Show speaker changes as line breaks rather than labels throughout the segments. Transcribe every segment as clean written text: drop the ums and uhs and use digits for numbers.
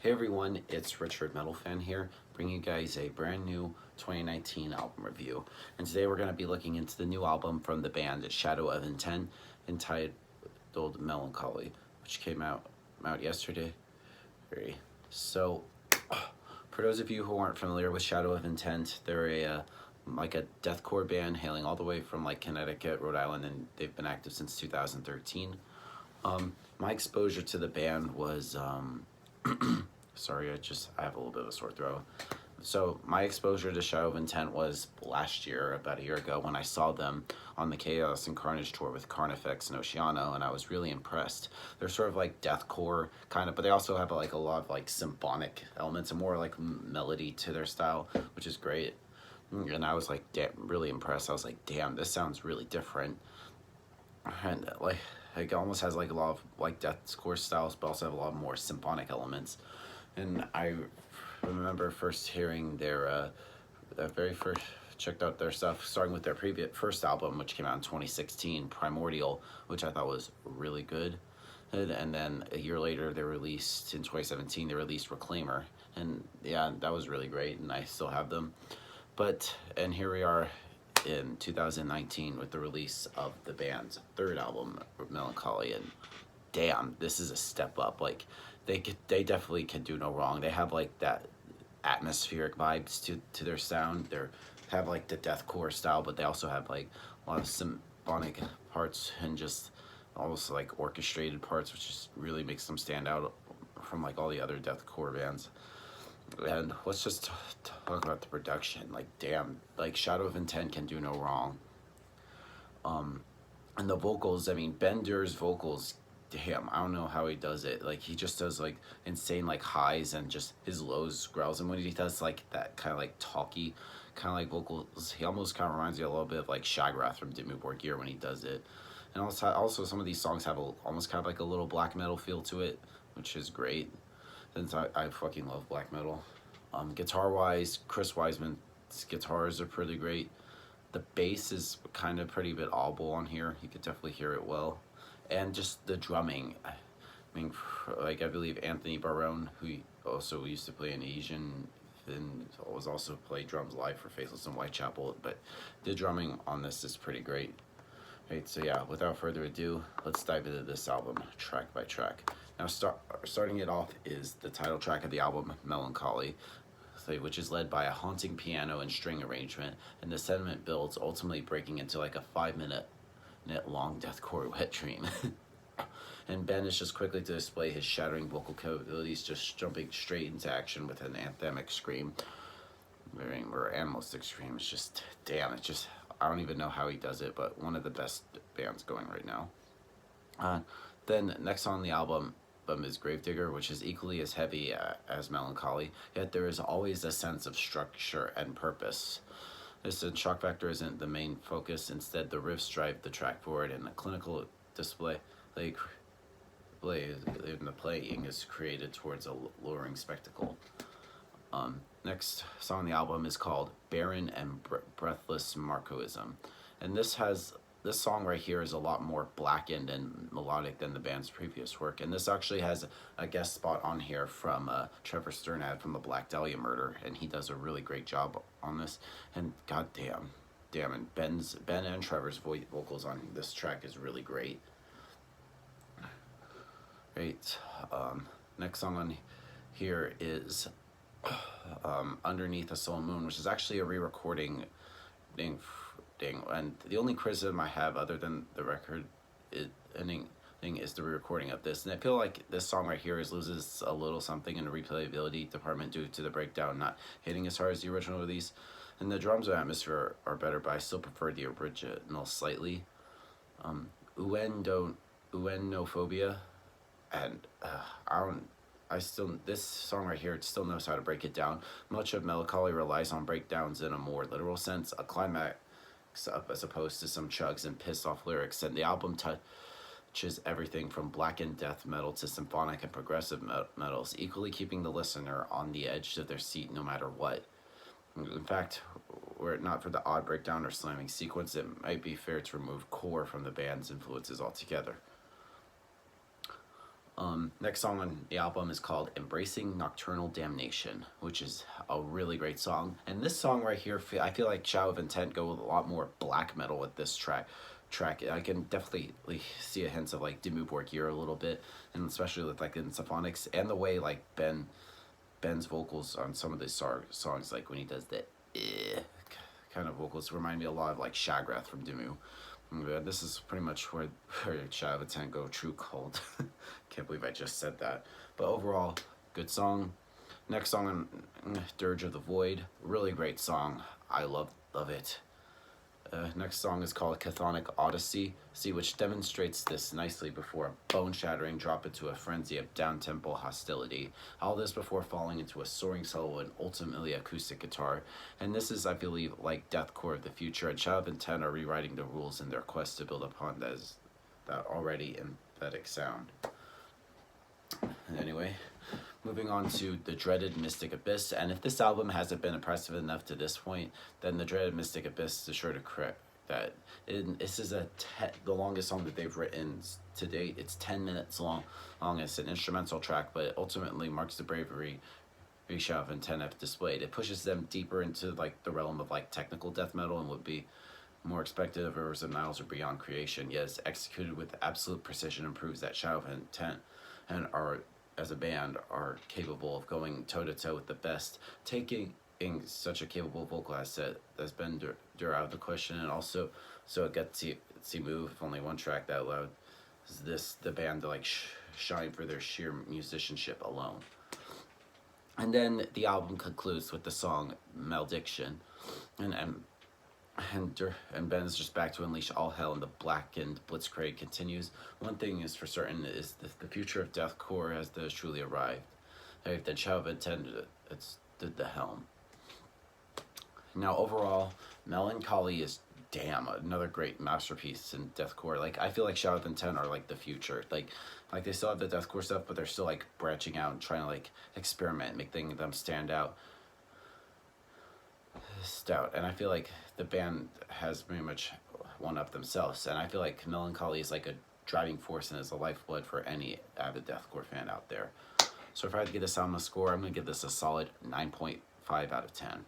Hey everyone, it's Richard Metal Fan here, bringing you guys a brand new 2019 album review. And today we're going to be looking into the new album from the band Shadow of Intent, entitled Melancholy, which came out yesterday. So, for those of you who aren't familiar with Shadow of Intent, they're a deathcore band hailing all the way from Connecticut, Rhode Island, and they've been active since 2013. My exposure to the band was sorry, I have a little bit of a sore throat. So my exposure to Shadow of Intent was last year, about a year ago, when I saw them on the Chaos and Carnage tour with Carnifex and Oceano, and I was really impressed. They're sort of like deathcore kind of, but they also have a lot of symphonic elements and more melody to their style, which is great. And I was really impressed. I was like, damn, this sounds really different. And it almost has a lot of deathcore styles, but also have a lot more symphonic elements. And I remember first hearing checked out their stuff, starting with their first album, which came out in 2016, Primordial, which I thought was really good. And then a year later, in 2017, they released Reclaimer. And yeah, that was really great, and I still have them. And here we are in 2019 with the release of the band's third album, Melancholy, and damn, this is a step up. They definitely can do no wrong. They have that atmospheric vibes to their sound. They have the deathcore style, but they also have a lot of symphonic parts and just almost orchestrated parts, which just really makes them stand out from all the other deathcore bands. And let's just talk about the production. Damn, Shadow of Intent can do no wrong. And the vocals, Ben Dur's vocals, damn, I don't know how he does it. He just does insane highs and just his lows, growls. And when he does that kind of talky kind of vocals, he almost kind of reminds you a little bit of Shagrath from Dimmu Borgir when he does it. And also some of these songs have almost kind of a little black metal feel to it, which is great. Since I fucking love black metal. Guitar wise, Chris Wiseman's guitars are pretty great. The bass is kind of pretty bit audible on here. You could definitely hear it well. And just the drumming. I believe Anthony Barone, who also used to play in Asian, and was also played drums live for Faceless and Whitechapel. But the drumming on this is pretty great. Right, so yeah, without further ado, let's dive into this album track by track. Now, starting it off is the title track of the album, Melancholy, which is led by a haunting piano and string arrangement, and the sentiment builds, ultimately breaking into a 5-minute long deathcore wet dream. And Ben is just quickly to display his shattering vocal capabilities, just jumping straight into action with an anthemic scream, or animalistic scream. It's just, damn, I don't even know how he does it, but one of the best bands going right now. Then next on the album is Gravedigger, which is equally as heavy as Melancholy, yet there is always a sense of structure and purpose. This shock factor isn't the main focus. Instead, the riffs drive the track forward, and the clinical display in the playing is created towards a luring spectacle. Next song on the album is called Barren and Breathless Marcoism. And this song right here is a lot more blackened and melodic than the band's previous work. And this actually has a guest spot on here from Trevor Sternad from the Black Dahlia Murder, and he does a really great job on this. And goddamn, and Ben and Trevor's vocals on this track is really great. Great. Next song on here is Underneath a Soul Moon, which is actually a re-recording thing. And the only criticism I have, other than the record ending thing, is the re-recording of this. And I feel like this song right here loses a little something in the replayability department due to the breakdown not hitting as hard as the original release. And the drums and atmosphere are better, but I still prefer the original slightly. Uenophobia, and this song right here, it still knows how to break it down. Much of Melancholy relies on breakdowns in a more literal sense, a climax up as opposed to some chugs and pissed off lyrics. And the album touches everything from blackened death metal to symphonic and progressive metals, equally keeping the listener on the edge of their seat no matter what. In fact, were it not for the odd breakdown or slamming sequence, it might be fair to remove core from the band's influences altogether. Next song on the album is called Embracing Nocturnal Damnation, which is a really great song. And this song right here, I feel like Shadow of Intent go with a lot more black metal with this track. I can definitely see a hints of like Dimmu Borgir a little bit, and especially with like in symphonics, and the way like Ben's vocals on some of the songs, like when he does the kind of vocals, remind me a lot of like Shagrath from Dimmu. This is pretty much where Shadow of Intent go true cold. Can't believe I just said that. But overall, good song. Next song on Dirge of the Void, really great song. I love it. Next song is called Cathodic Odyssey Sea, which demonstrates this nicely before a bone-shattering drop into a frenzy of down-tempo hostility. All this before falling into a soaring solo and ultimately acoustic guitar. And this is, I believe, like deathcore of the future, and Shadow of Intent are rewriting the rules in their quest to build upon that already emphatic sound. Anyway, moving on to the dreaded Mystic Abyss, and if this album hasn't been impressive enough to this point, then the dreaded Mystic Abyss is sure to correct that. This is the longest song that they've written to date. It's 10 minutes long. It's an instrumental track, but it ultimately marks the bravery Shadow of Intent have displayed. It pushes them deeper into like the realm of like technical death metal and would be more expected of Rivers of Niles or Beyond Creation, yet it's executed with absolute precision and proves that Shadow of Intent and are, as a band, are capable of going toe-to-toe with the best, taking such a capable vocal asset as Ben Dur out of the question, and also so it gets to move with only one track that allowed the band to like shine for their sheer musicianship alone. And then the album concludes with the song Malediction, and Ben is just back to unleash all hell, and the blackened blitzkrieg continues. One thing is for certain is the future of deathcore has truly arrived. Then Shadow of Intent did the helm. Now overall, Melancholy is another great masterpiece in deathcore. Like I feel like Shadow of Intent are like the future. Like they still have the deathcore stuff, but they're still like branching out and trying to like experiment, make them stand out. Stout, and I feel like the band has pretty much one up themselves, and I feel like Melancholy is like a driving force and is a lifeblood for any avid deathcore fan out there. So if I had to give this album a score, I'm going to give this a solid 9.5 out of 10.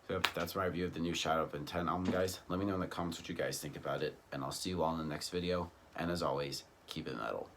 So that's my review of the new Shadow of Intent album, guys. Let me know in the comments what you guys think about it, and I'll see you all in the next video, and as always, keep it metal.